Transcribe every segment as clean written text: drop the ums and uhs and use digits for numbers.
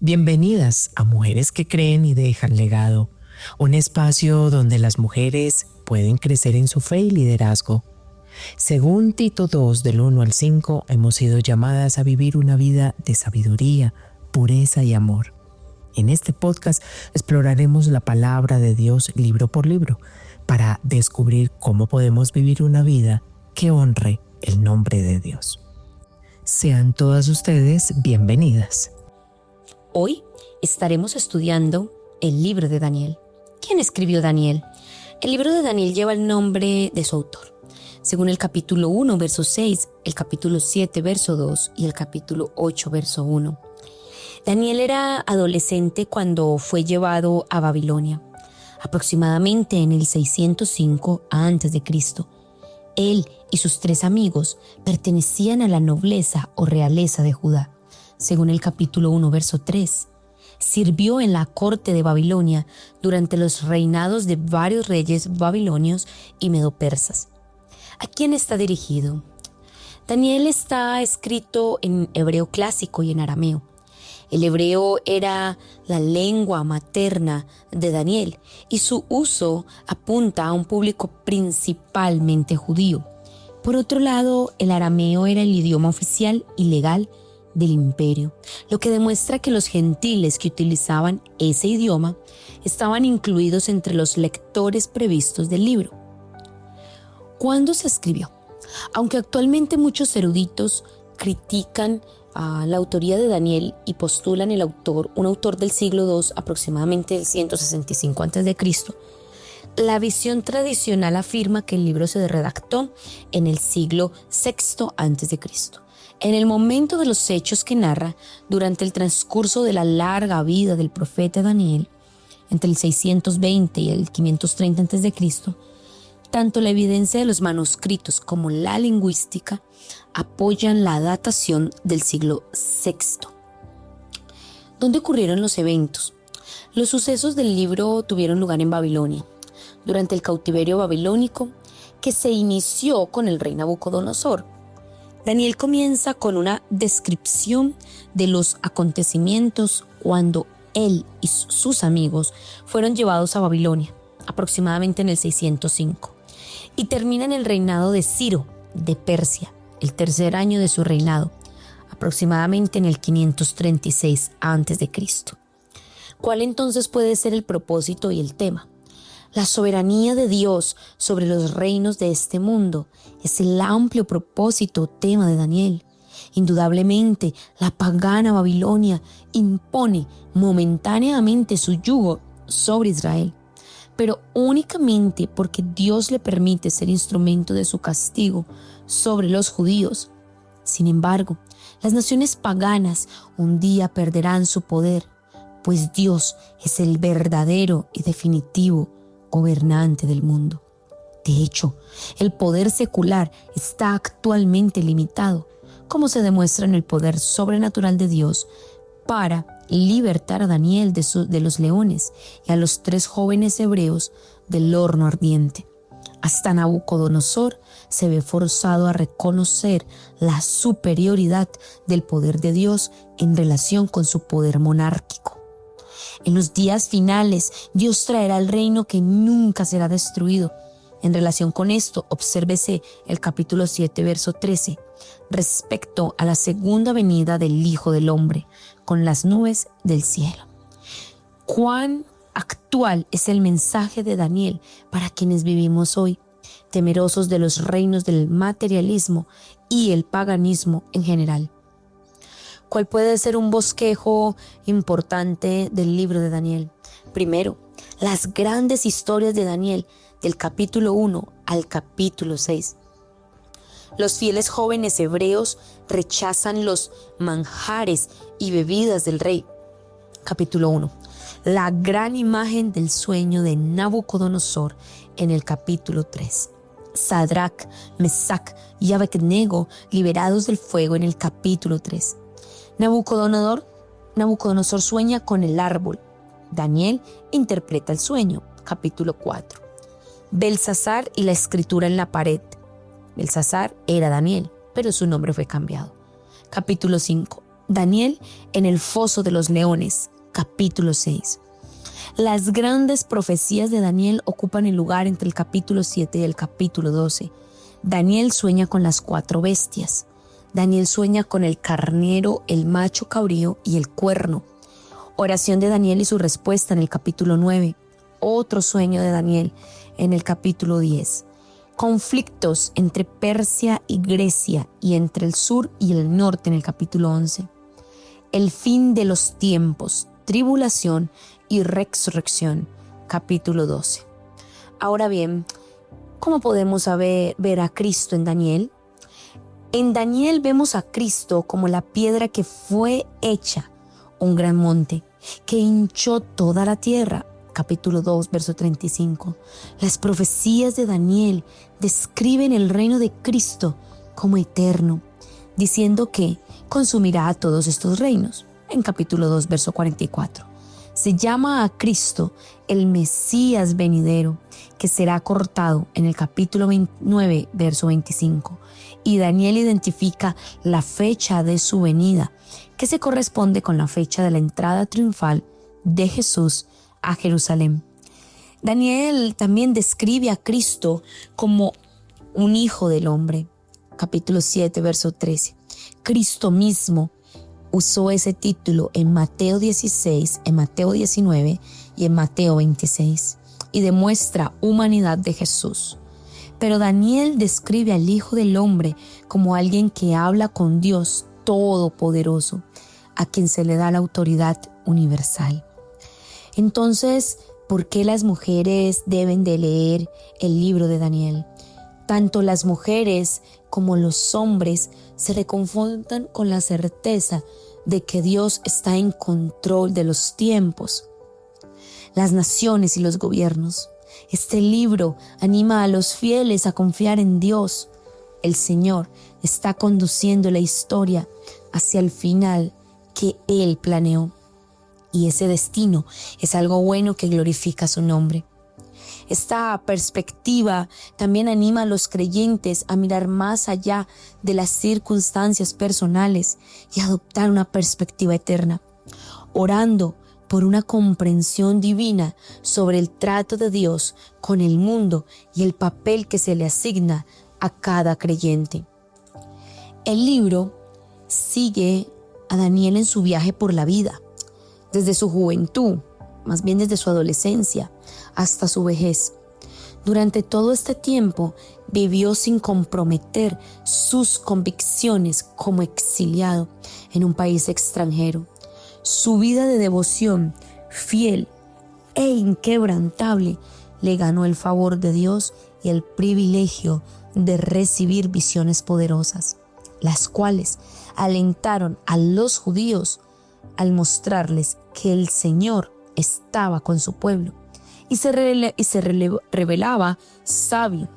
Bienvenidas a Mujeres que Creen y Dejan Legado, un espacio donde las mujeres pueden crecer en su fe y liderazgo. Según Tito 2, del 1 al 5, hemos sido llamadas a vivir una vida de sabiduría, pureza y amor. En este podcast exploraremos la palabra de Dios libro por libro para descubrir cómo podemos vivir una vida que honre el nombre de Dios. Sean todas ustedes bienvenidas. Hoy estaremos estudiando el libro de Daniel. ¿Quién escribió Daniel? El libro de Daniel lleva el nombre de su autor. Según el capítulo 1, verso 6, el capítulo 7, verso 2 y el capítulo 8, verso 1. Daniel era adolescente cuando fue llevado a Babilonia, aproximadamente en el 605 a.C. Él y sus 3 amigos pertenecían a la nobleza o realeza de Judá. Según el capítulo 1, verso 3, sirvió en la corte de Babilonia durante los reinados de varios reyes babilonios y medopersas. ¿A quién está dirigido? Daniel está escrito en hebreo clásico y en arameo. El hebreo era la lengua materna de Daniel y su uso apunta a un público principalmente judío. Por otro lado, el arameo era el idioma oficial y legal del imperio, lo que demuestra que los gentiles que utilizaban ese idioma estaban incluidos entre los lectores previstos del libro. ¿Cuándo se escribió? Aunque actualmente muchos eruditos critican la autoría de Daniel y postulan un autor del siglo II, aproximadamente del 165 a.C., la visión tradicional afirma que el libro se redactó en el siglo VI a.C., en el momento de los hechos que narra durante el transcurso de la larga vida del profeta Daniel, entre el 620 y el 530 a.C., tanto la evidencia de los manuscritos como la lingüística apoyan la datación del siglo VI. ¿Dónde ocurrieron los eventos? Los sucesos del libro tuvieron lugar en Babilonia, durante el cautiverio babilónico que se inició con el rey Nabucodonosor. Daniel comienza con una descripción de los acontecimientos cuando él y sus amigos fueron llevados a Babilonia, aproximadamente en el 605, y termina en el reinado de Ciro de Persia, el tercer año de su reinado, aproximadamente en el 536 a.C. ¿Cuál entonces puede ser el propósito y el tema? La soberanía de Dios sobre los reinos de este mundo es el amplio propósito o tema de Daniel. Indudablemente, la pagana Babilonia impone momentáneamente su yugo sobre Israel, pero únicamente porque Dios le permite ser instrumento de su castigo sobre los judíos. Sin embargo, las naciones paganas un día perderán su poder, pues Dios es el verdadero y definitivo gobernante del mundo. De hecho, el poder secular está actualmente limitado, como se demuestra en el poder sobrenatural de Dios para libertar a Daniel de los leones y a los 3 jóvenes hebreos del horno ardiente. Hasta Nabucodonosor se ve forzado a reconocer la superioridad del poder de Dios en relación con su poder monárquico. En los días finales, Dios traerá el reino que nunca será destruido. En relación con esto, obsérvese el capítulo 7, verso 13, respecto a la segunda venida del Hijo del Hombre, con las nubes del cielo. ¿Cuán actual es el mensaje de Daniel para quienes vivimos hoy, temerosos de los reinos del materialismo y el paganismo en general? ¿Cuál puede ser un bosquejo importante del libro de Daniel? Primero, las grandes historias de Daniel del capítulo 1 al capítulo 6. Los fieles jóvenes hebreos rechazan los manjares y bebidas del rey. Capítulo 1. La gran imagen del sueño de Nabucodonosor en el capítulo 3. Sadrac, Mesac y Abednego liberados del fuego en el capítulo 3. Nabucodonosor sueña con el árbol. Daniel interpreta el sueño. Capítulo 4. Belsasar y la escritura en la pared. Belsasar era Daniel, pero su nombre fue cambiado. Capítulo 5. Daniel en el foso de los leones, capítulo 6. Las grandes profecías de Daniel ocupan el lugar entre el capítulo 7 y el capítulo 12. Daniel sueña con las 4 bestias. Daniel sueña con el carnero, el macho cabrío y el cuerno. Oración de Daniel y su respuesta en el capítulo 9. Otro sueño de Daniel en el capítulo 10. Conflictos entre Persia y Grecia y entre el sur y el norte en el capítulo 11. El fin de los tiempos, tribulación y resurrección, capítulo 12. Ahora bien, ¿cómo podemos ver a Cristo en Daniel? En Daniel vemos a Cristo como la piedra que fue hecha un gran monte, que hinchó toda la tierra, capítulo 2, verso 35. Las profecías de Daniel describen el reino de Cristo como eterno, diciendo que consumirá a todos estos reinos, en capítulo 2, verso 44. Se llama a Cristo el Mesías venidero, que será cortado en el capítulo 29, verso 25. Y Daniel identifica la fecha de su venida, que se corresponde con la fecha de la entrada triunfal de Jesús a Jerusalén. Daniel también describe a Cristo como un hijo del hombre. Capítulo 7, verso 13. Cristo mismo usó ese título en Mateo 16, en Mateo 19 y en Mateo 26 y demuestra humanidad de Jesús. Pero Daniel describe al Hijo del Hombre como alguien que habla con Dios Todopoderoso, a quien se le da la autoridad universal. Entonces, ¿por qué las mujeres deben de leer el libro de Daniel? Tanto las mujeres como los hombres se reconfortan con la certeza de que Dios está en control de los tiempos, las naciones y los gobiernos. Este libro anima a los fieles a confiar en Dios. El Señor está conduciendo la historia hacia el final que Él planeó. Y ese destino es algo bueno que glorifica su nombre. Esta perspectiva también anima a los creyentes a mirar más allá de las circunstancias personales y adoptar una perspectiva eterna, orando por una comprensión divina sobre el trato de Dios con el mundo y el papel que se le asigna a cada creyente. El libro sigue a Daniel en su viaje por la vida, desde su juventud, más bien desde su adolescencia, hasta su vejez. Durante todo este tiempo vivió sin comprometer sus convicciones como exiliado en un país extranjero. Su vida de devoción fiel e inquebrantable le ganó el favor de Dios y el privilegio de recibir visiones poderosas, las cuales alentaron a los judíos al mostrarles que el Señor estaba con su pueblo y se revelaba sabio.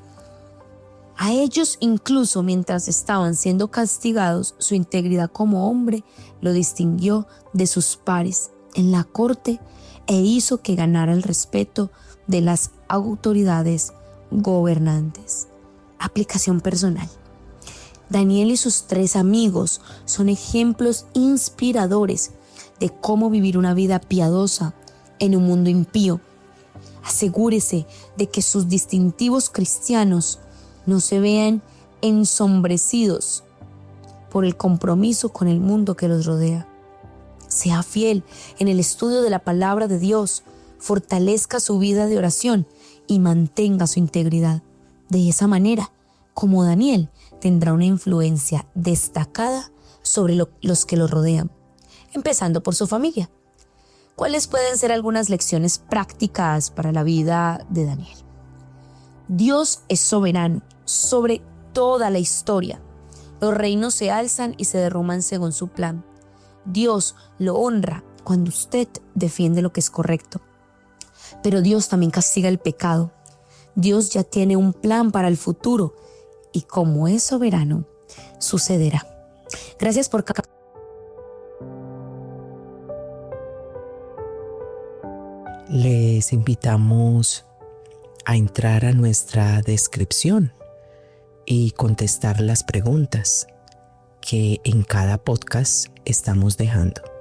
A ellos, incluso mientras estaban siendo castigados, su integridad como hombre lo distinguió de sus pares en la corte e hizo que ganara el respeto de las autoridades gobernantes. Aplicación personal. Daniel y sus 3 amigos son ejemplos inspiradores de cómo vivir una vida piadosa en un mundo impío. Asegúrese de que sus distintivos cristianos no se vean ensombrecidos por el compromiso con el mundo que los rodea. Sea fiel en el estudio de la palabra de Dios, fortalezca su vida de oración y mantenga su integridad. De esa manera, como Daniel, tendrá una influencia destacada sobre los que lo rodean, empezando por su familia. ¿Cuáles pueden ser algunas lecciones prácticas para la vida de Daniel? Dios es soberano sobre toda la historia. Los reinos se alzan y se derrumban según su plan. Dios lo honra cuando usted defiende lo que es correcto. Pero Dios también castiga el pecado. Dios ya tiene un plan para el futuro y como es soberano, sucederá. Gracias por Les invitamos a entrar a nuestra descripción y contestar las preguntas. que en cada podcast estamos dejando.